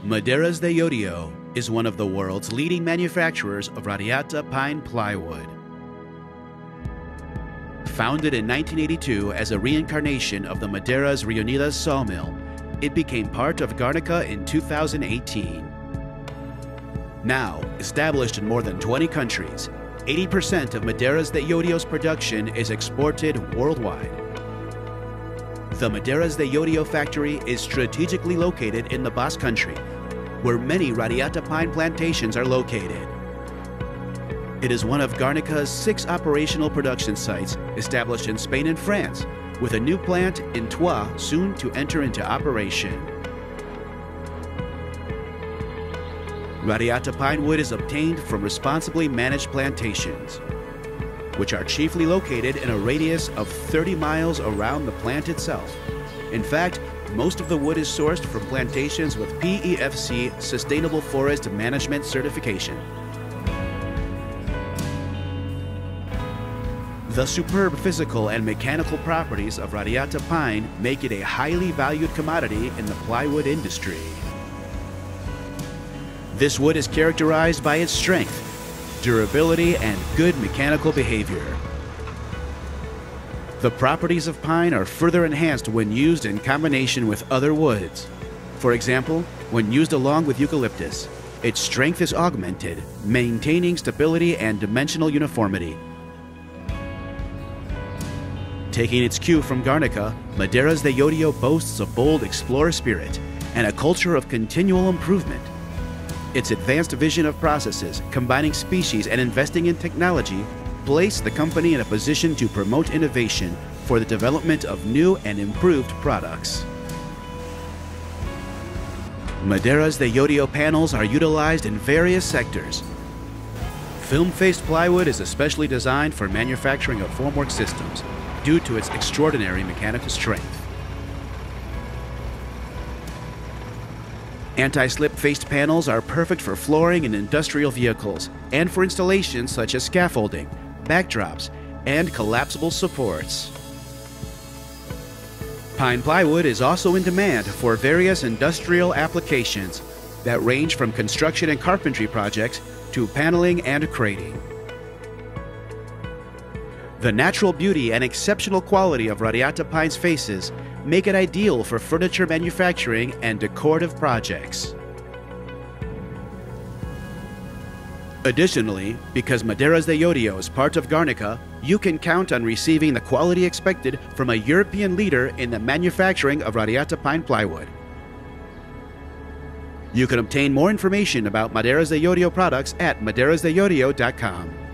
Maderas de Llodio is one of the world's leading manufacturers of Radiata Pine plywood. Founded in 1982 as a reincarnation of the Maderas Reunidas sawmill, it became part of Garnica in 2018. Now, established in more than 20 countries, 80% of Maderas de Llodio's production is exported worldwide. The Maderas de Llodio factory is strategically located in the Basque Country, where many Radiata Pine plantations are located. It is one of Garnica's 6 operational production sites established in Spain and France, with a new plant in Troyes soon to enter into operation. Radiata pine wood is obtained from responsibly managed plantations, which are chiefly located in a radius of 30 miles around the plant itself. In fact, most of the wood is sourced from plantations with PEFC Sustainable Forest Management certification. The superb physical and mechanical properties of Radiata pine make it a highly valued commodity in the plywood industry. This wood is characterized by its strength, durability, and good mechanical behavior. The properties of pine are further enhanced when used in combination with other woods. For example, when used along with eucalyptus, its strength is augmented, maintaining stability and dimensional uniformity. Taking its cue from Garnica, Maderas de Llodio boasts a bold explorer spirit and a culture of continual improvement. Its advanced vision of processes, combining species and investing in technology, place the company in a position to promote innovation for the development of new and improved products. Maderas de Llodio panels are utilized in various sectors. Film-faced plywood is especially designed for manufacturing of formwork systems due to its extraordinary mechanical strength. Anti-slip faced panels are perfect for flooring in industrial vehicles and for installations such as scaffolding, backdrops, and collapsible supports. Pine plywood is also in demand for various industrial applications that range from construction and carpentry projects to paneling and crating. The natural beauty and exceptional quality of Radiata pine's faces make it ideal for furniture manufacturing and decorative projects. Additionally, because Maderas de Llodio is part of Garnica, you can count on receiving the quality expected from a European leader in the manufacturing of Radiata pine plywood. You can obtain more information about Maderas de Llodio products at maderasdeyodio.com.